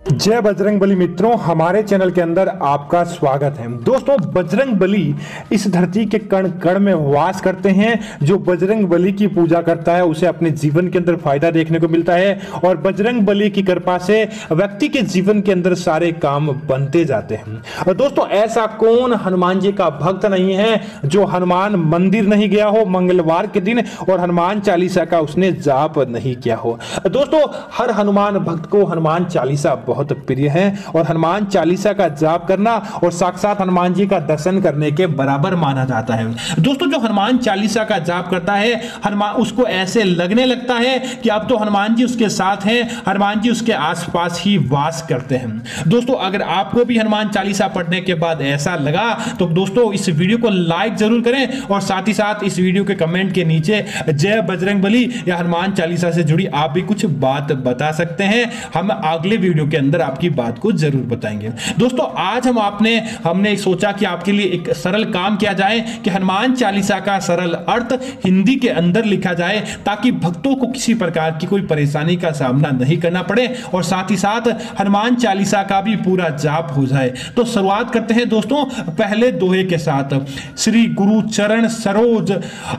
जय बजरंग बली मित्रों, हमारे चैनल के अंदर आपका स्वागत है। दोस्तों, बजरंग बली इस धरती के कण कण में वास करते हैं। जो बजरंग बली की पूजा करता है उसे अपने जीवन के अंदर फायदा देखने को मिलता है और बजरंग बली की कृपा से व्यक्ति के जीवन के अंदर सारे काम बनते जाते हैं। और दोस्तों, ऐसा कौन हनुमान जी का भक्त नहीं है जो हनुमान मंदिर नहीं गया हो मंगलवार के दिन और हनुमान चालीसा का उसने जाप नहीं किया हो। दोस्तों, हर हनुमान भक्त को हनुमान चालीसा बहुत प्रिय है और हनुमान चालीसा का जाप करना और साक्षात हनुमान जी का दर्शन करने के बराबर माना जाता है। दोस्तों, जो हनुमान चालीसा का जाप करता है, हनुमान उसको ऐसे लगने लगता है कि अब तो हनुमान जी उसके साथ हैं, हनुमान जी उसके आसपास ही वास करते हैं। दोस्तों, अगर आपको भी हनुमान चालीसा पढ़ने के बाद ऐसा लगा तो दोस्तों इस वीडियो को लाइक जरूर करें और साथ ही साथ इस वीडियो के कमेंट के नीचे जय बजरंग बली या हनुमान चालीसा से जुड़ी आप भी कुछ बात बता सकते हैं। हम अगले वीडियो के अंदर आपकी बात को जरूर बताएंगे। दोस्तों, आज हमने सोचा कि आपके लिए एक सरल काम किया जाए कि हनुमान चालीसा का सरल अर्थ हिंदी के अंदर लिखा जाए ताकि भक्तों को किसी प्रकार की कोई परेशानी का सामना नहीं करना पड़े और साथ ही साथ हनुमान चालीसा का भी पूरा जाप हो जाए। तो शुरुआत करते हैं दोस्तों पहले दोहे के साथ। श्री गुरु चरण सरोज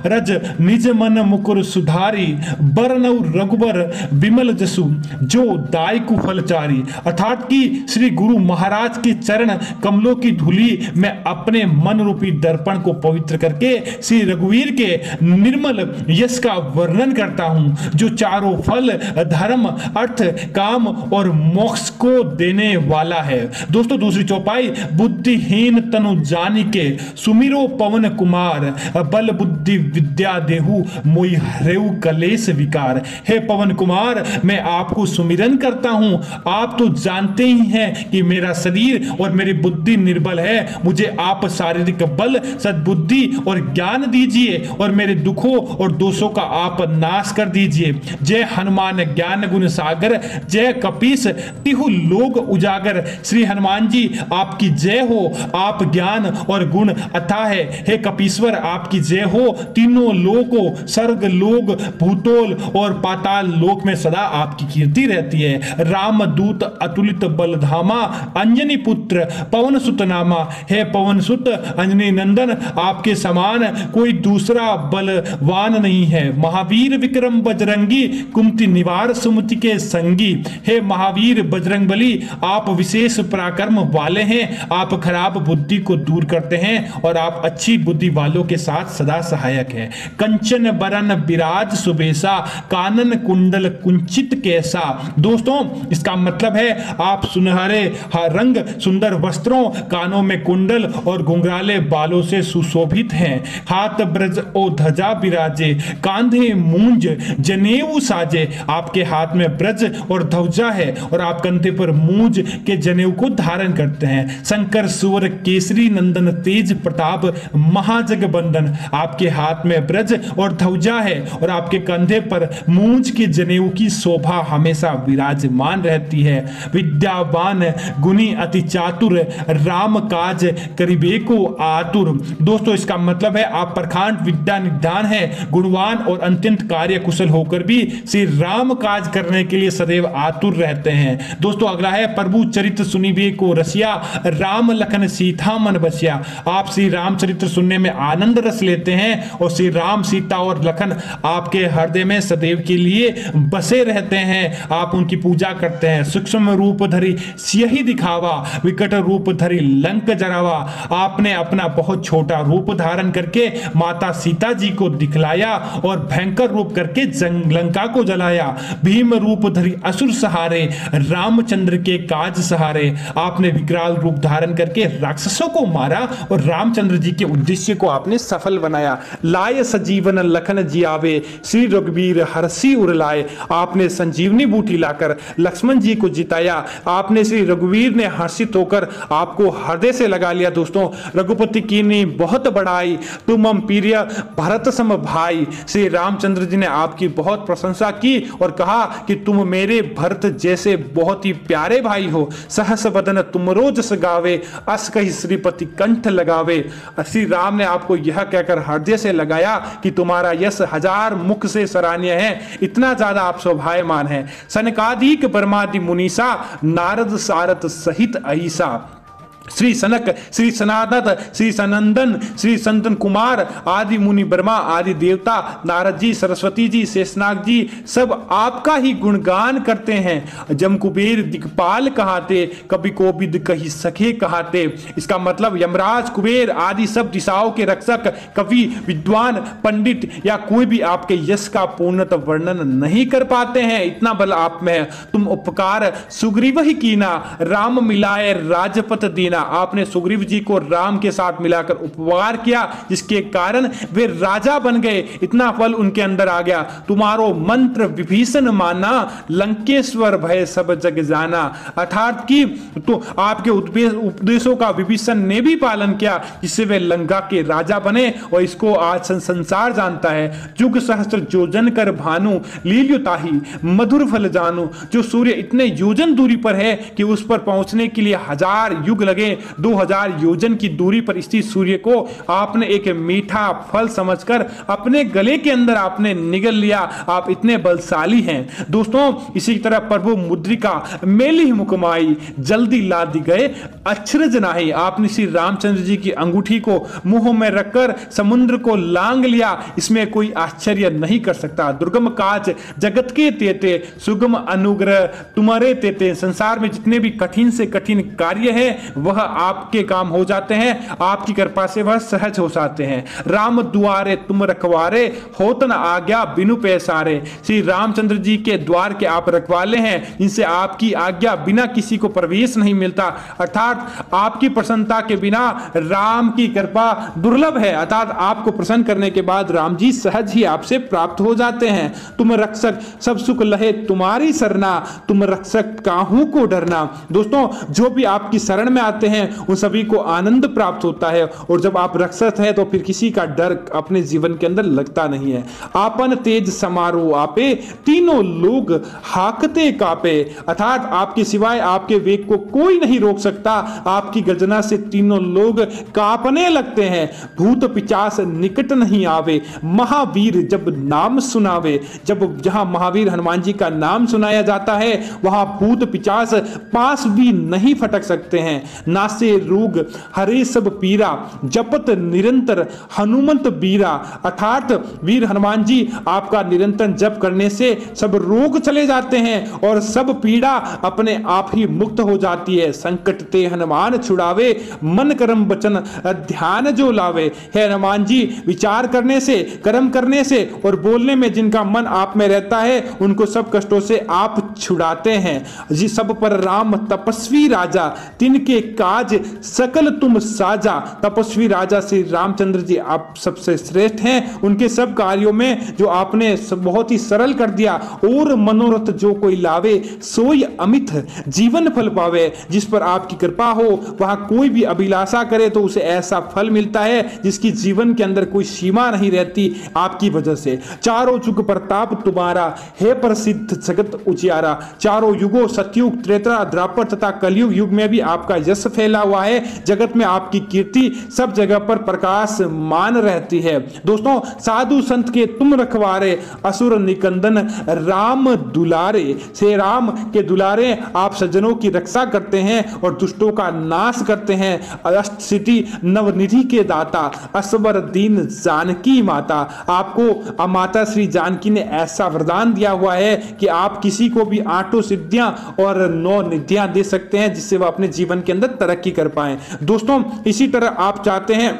रज निज मन मुकुर सुधारी बरनउ रघुबर विमल जसु जो दायकु फलचारी। अर्थात कि श्री गुरु महाराज के चरण कमलों की धूली में अपने मन रूपी दर्पण को पवित्र करके श्री रघुवीर के निर्मल यश का वर्णन करता हूं जो चारों फल धर्म अर्थ काम और मोक्ष को देने वाला है। दोस्तों, दूसरी चौपाई। बुद्धिहीन तनु जानी के सुमिरो पवन कुमार बल बुद्धि विद्या देहु मोहि हरेउ कलेश विकार। हे पवन कुमार, मैं आपको सुमिरन करता हूं। आप तो जानते ही हैं कि मेरा शरीर और मेरी बुद्धि निर्बल है। मुझे आप शारीरिक बल सद्बुद्धि और ज्ञान दीजिए और मेरे दुखों और दोषों का आप नाश कर दीजिए। जय हनुमान ज्ञान गुण सागर जय कपीस तिहु लोक उजागर। श्री हनुमान जी आपकी जय हो। आप ज्ञान और गुण अथाह है। हे कपीश्वर, आपकी जय हो। तीनों लोकों स्वर्ग लोक भूतोल और पाताल लोक में सदा आपकी कीर्ति रहती है। राम दूत अतुलित बलधामा अंजनी पुत्र पवन सुत नामा। हे पवन सुत अंजनी नंदन, आपके समान कोई दूसरा बलवान नहीं है। महावीर विक्रम बजरंगी कुमति निवार सुमति के संगी। हे महावीर बजरंग बली, आप विशेष पराक्रम वाले हैं। आप खराब बुद्धि को दूर करते हैं और आप अच्छी बुद्धि वालों के साथ सदा सहायक हैं। कंचन बरन विराज सुबेसा कानन कुंडल कुंचित कैसा। दोस्तों, इसका मतलब है आप सुनहरे रंग सुंदर वस्त्रों कानों में कुंडल और घुंघराले बालों से सुशोभित हैं। हाथ ब्रज ओ ध्वजा विराजे कांधे मूंज जनेऊ साजे। आपके हाथ में ब्रज और ध्वजा है और आप कंधे पर मूंज के जनेऊ को धारण करते हैं। शंकर सुवर केसरी नंदन तेज प्रताप महाजग बंदन। आपके हाथ में ब्रज और ध्वजा है और आपके कंधे पर मूंज के जनेऊ की शोभा हमेशा विराजमान रहती है। विद्यावान गुणी अति चातुर राम काज करिबे को आतुर। दोस्तों, इसका मतलब है आप प्रखांड विद्या निधान है, गुणवान और अत्यंत कार्य कुशल होकर भी श्री राम काज करने के लिए सदैव आतुर रहते हैं। दोस्तों, अगला है प्रभु चरित्र सुनिबे को रसिया राम लखन सीता मन बसिया। आप श्री रामचरित्र सुनने में आनंद रस लेते हैं और श्री राम सीता और लखन आपके हृदय में सदैव के लिए बसे रहते हैं। आप उनकी पूजा करते हैं। सूक्ष्म रूप धरी सियहि दिखावा विकट रूप धरी लंक जरावा। आपने अपना बहुत छोटा रूप धारण करके माता सीता जी को दिखलाया और भयंकर रूप करके लंका को जलाया। भीम रूप धरी असुर सहारे रामचंद्र के काज सहारे। आपने विकराल रूप धारण करके राक्षसों को मारा और रामचंद्र जी के उद्देश्य को आपने सफल बनाया। लाय सजीवन लखन जियावे श्री रघुवीर हरसी उर लाए। आपने संजीवनी बूटी लाकर लक्ष्मण जी को जिताया। आपने श्री रघुवीर ने हर्षित होकर आपको हृदय से लगा लिया। दोस्तों, रघुपति कीनी बहुत बड़ाई तुम हम प्रिय भरत सम भाई। श्री रामचंद्र जी ने आपकी बहुत प्रशंसा की और कहा कि तुम मेरे भरत जैसे बहुत ही प्यारे भाई हो। सहस बदन तुम रोज गावे अस कही श्रीपति कंठ लगावे। श्री राम ने आपको यह कहकर हृदय से लगाया कि तुम्हारा यश हजार मुख से सराहनीय है। इतना ज्यादा आप शोभायमान है। सनकादिक ब्रह्मादि मुनि दिशा, नारद सारथ सहित अहिसा। श्री सनक, श्री सनातन, श्री सनंदन, श्री संतन कुमार, आदि मुनि ब्रह्मा, आदि देवता, नारद जी, सरस्वती जी, शेषनाग जी सब आपका ही गुणगान करते हैं। जम कुबेर दिक्पाल कहाते, कभी कोविद कही सखे कहाते। इसका मतलब यमराज, कुबेर आदि सब दिशाओं के रक्षक, कवि, विद्वान, पंडित या कोई भी आपके यश का पूर्णतः वर्णन नहीं कर पाते हैं। इतना बल आप में है। तुम उपकार सुग्रीव ही कीना, राम मिलाए राजपथ दीना। आपने सुग्रीव जी को राम के साथ मिलाकर उपकार किया, जिसके कारण वे राजा बन गए। इतना फल उनके अंदर आ गया। तुम्हारो मंत्र विभीषण माना, लंकेश्वर भय सब जग जाना। अर्थात कि तो आपके उपदेशों का विभीषण ने भी पालन किया, जिससे वे लंका के राजा बने। और इसको आज संसार जानता है। युग सहस्त्र योजन कर भानु, लील्युताहि मधुर फल जानू। जो सूर्य इतने योजन दूरी पर है कि उस पर पहुंचने के लिए 1000 युग लगे, 2000 योजन की दूरी पर स्थित सूर्य को आपने एक मीठा फल समझकर अपने गले के अंदर आपने निगल लिया। आप इतने बलशाली हैं। दोस्तों इसी तरह प्रभु मुद्रिका मेली मुकमाई, जल्दी ला दी गए अक्षरज नाही। आपने श्री रामचंद्र जी की अंगूठी को मुंह में रखकर समुद्र को लांग लिया। इसमें कोई आश्चर्य नहीं कर सकता। दुर्गम काज जगत के तेते, सुगम अनुग्रह तुम्हारे तेते। संसार में जितने भी कठिन से कठिन कार्य है वह आपके काम हो जाते हैं। आपकी कृपा से वह सहज हो जाते हैं। राम दुआरे तुम रखवारे, होत न आज्ञा बिनु पैसारे। श्री रामचंद्र जी के द्वार के आप रखवाले हैं, जिनसे आपकी आज्ञा बिना किसी को प्रवेश नहीं मिलता। अर्थात आपकी प्रसन्नता के बिना राम की कृपा दुर्लभ है। अर्थात आपको प्रसन्न करने के बाद राम जी सहज ही आपसे प्राप्त हो जाते हैं। तुम रक्षक सब सुख लहे तुम्हारी सरना, तुम रक्षक काहू को डरना। दोस्तों जो भी आपकी शरण में आते हैं उन सभी को आनंद प्राप्त होता है। और जब आप रक्षक हैं तो फिर किसी का डर अपने जीवन के अंदर लगता नहीं है। आपन तेज समारोह आपे, तीनों लोग हाकते कापे। अर्थात आपके सिवाय आपके वेग को कोई नहीं रोक सकता। आपकी गर्जना से तीनों लोग कांपने लगते हैं। भूत पिचास निकट नहीं आवे, महावीर जब नाम सुनावे। जब जहां महावीर हनुमान जी का नाम सुनाया जाता है वहां भूत पिचास पास भी नहीं फटक सकते हैं। नासे रोग हरे सब पीरा, जपत निरंतर हनुमंत बीरा। अर्थात वीर हनुमान जी आपका निरंतर जप करने से सब रोग चले जाते हैं और सब पीड़ा अपने आप ही मुक्त हो जाती है। संकट ते हनुमान छुड़ावे, मन कर्म वचन ध्यान जो लावे। हे हनुमान जी विचार करने से, कर्म करने से और बोलने में जिनका मन आप में रहता है उनको सब कष्टों से आप छुड़ाते हैं। जी सब पर राम तपस्वी राजा, तिनके काज सकल तुम साजा। तपस्वी राजा श्री रामचंद्र जी आप सबसे श्रेष्ठ हैं। उनके सब कार्यों में जो आपने बहुत ही सरल कर दिया। और मनोरथ जो कोई लावे, सोई अमित जीवन फल पावे। जिस पर आपकी कृपा हो वहां कोई भी अभिलाषा करे तो उसे ऐसा फल मिलता है जिसकी जीवन के अंदर कोई सीमा नहीं रहती आपकी वजह से। चारों युग प्रताप तुम्हारा है प्रसिद्ध जगत उजियारा। चारों युगों सतयुग, त्रेता, द्वापर तथा कलयुग युग में भी आपका यश फैला हुआ है। जगत में आपकी कीर्ति सब जगह पर प्रकाश मान रहती है। दोस्तों साधु संत के तुम रखवारे, असुर निकंदन राम दुलारे। से राम के दुलारे आप सज्जनों की रक्षा करते हैं और दुष्टों का नाश करते हैं। अष्ट सिद्धि नवनिधि के दाता, असवर दीन जानकी माता। आपको माता श्री जानकी ने ऐसा वरदान दिया हुआ है कि आप किसी को भी 8 सिद्धियां और 9 निधियां दे सकते हैं, जिससे वह अपने जीवन के अंदर तरक्की कर पाए। दोस्तों इसी तरह आप चाहते हैं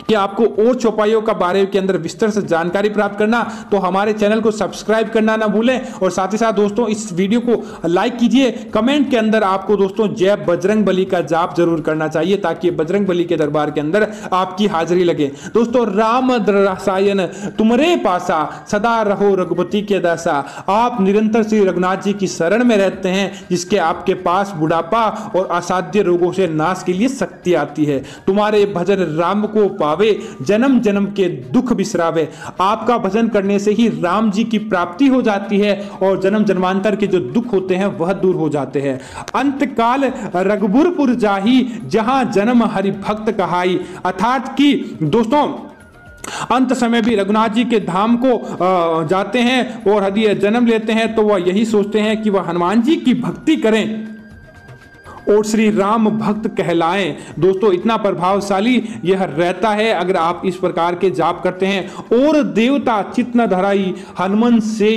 कि आपको और चौपाइयों का बारे के अंदर विस्तार से जानकारी प्राप्त करना तो हमारे चैनल को सब्सक्राइब करना ना भूलें। और साथ ही साथ दोस्तों इस वीडियो को लाइक कीजिए। कमेंट के अंदर आपको दोस्तों जय बजरंग बली का जाप जरूर करना चाहिए ताकि बजरंग बली के दरबार के अंदर आपकी हाजिरी लगे। दोस्तों राम रसायन तुमरे पासा, सदा रहो रघुपति के दासा। आप निरंतर श्री रघुनाथ जी की शरण में रहते हैं, जिसके आपके पास बुढ़ापा और असाध्य रोगों से नाश के लिए शक्ति आती है। तुम्हारे भजन राम को पावे, जन्म जन्म के दुख बिसरावे। आपका भजन करने से ही राम जी की प्राप्ति हो जाती है और जन्म जन्मांतर के जो दुख होते हैं वह दूर हो जाते हैं। अंत काल रघुबरपुर जाही, जहां जन्म हरि भक्त कहाई। अर्थात कि दोस्तों अंत समय भी रघुनाथ जी के धाम को जाते हैं और यदि जन्म लेते हैं तो वह यही सोचते हैं कि वह हनुमान जी की भक्ति करें और श्री राम भक्त कहलाएं। दोस्तों इतना प्रभावशाली यह रहता है अगर आप इस प्रकार के जाप करते हैं। और देवता चित न धराई हनुमान से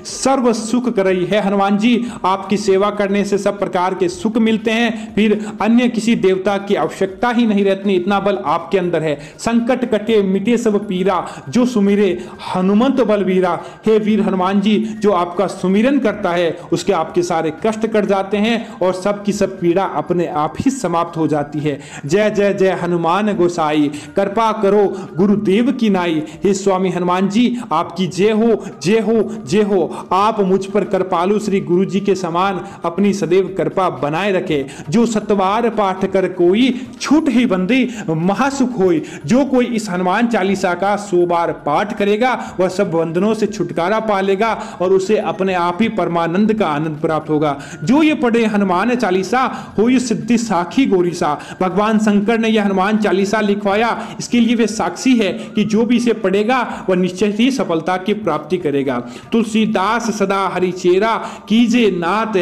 सर्व सुख करई है। हनुमान जी आपकी सेवा करने से सब प्रकार के सुख मिलते हैं, फिर अन्य किसी देवता की आवश्यकता ही नहीं रहती, इतना बल आपके अंदर है। संकट कटे मिटे सब पीरा जो सुमिरे हनुमंत बलवीरा। हे वीर हनुमान जी, जो आपका सुमिरन करता है उसके आपके सारे कष्ट कट जाते हैं और सबकी सब पीड़ा अपने आप ही समाप्त हो जाती है। जय जय जय हनुमान गोसाई, कृपा करो गुरुदेव की नाई। हे स्वामी हनुमान जी, आपकी जय हो जय हो जय हो। आप मुझ पर कृपालु श्री गुरु जी के समान अपनी सदैव कृपा बनाए रखे। जो सतवार पाठ कर कोई छूट ही बंदी महासुख होई। जो कोई इस हनुमान चालीसा का 100 बार पाठ करेगा वह सब बंधनों से छुटकारा पा लेगा और उसे अपने आप ही परमानंद का आनंद प्राप्त होगा। जो ये पढ़े हनुमान चालीसा हो सिद्धि साखी गोरीसा। भगवान शंकर ने यह हनुमान चालीसा लिखवाया, इसके लिए वे साक्षी है कि जो भी इसे पढ़ेगा वह निश्चय ही सफलता की प्राप्ति करेगा। तुलसीदास सदा हरिचेरा कीजे नाथ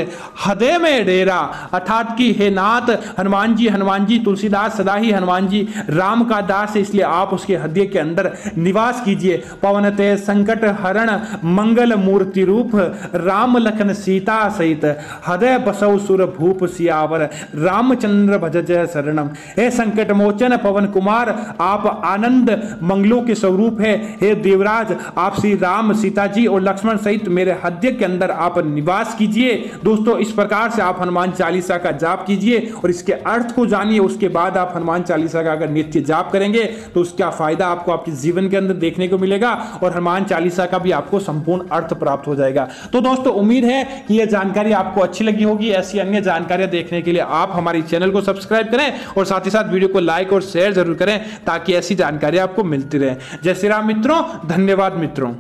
हृदय में डेरा। अर्थात कि हे नाथ हनुमान जी तुलसीदास सदा ही हनुमान जी राम का दास है, इसलिए आप उसके हृदय के अंदर निवास कीजिए। पवनते संकट हरण मंगल मूर्ति रूप राम लखन सीता सहित हृदय बसौ सुर भूप सियावर रामचंद्र भज जय शरणम। हे संकट मोचन पवन कुमार, आप आनंद मंगलों के स्वरूप है। हे देवराज, आप श्री राम सीता जी और लक्ष्मण सहित मेरे हृदय के अंदर आप निवास कीजिए। दोस्तों इस प्रकार से आप हनुमान चालीसा का जाप कीजिए और इसके अर्थ को जानिए। उसके बाद आप हनुमान चालीसा का अगर नित्य जाप करेंगे तो उसका फायदा आपको आपके जीवन के अंदर देखने को मिलेगा और हनुमान चालीसा का भी आपको संपूर्ण अर्थ प्राप्त हो जाएगा। तो दोस्तों उम्मीद है कि यह जानकारी आपको अच्छी लगी होगी। ऐसी अन्य जानकारियां देखने के लिए आप हमारे चैनल को सब्सक्राइब करें और साथ ही साथ वीडियो को लाइक और शेयर जरूर करें ताकि ऐसी जानकारी आपको मिलती रहे। जय श्री राम मित्रों, धन्यवाद मित्रों।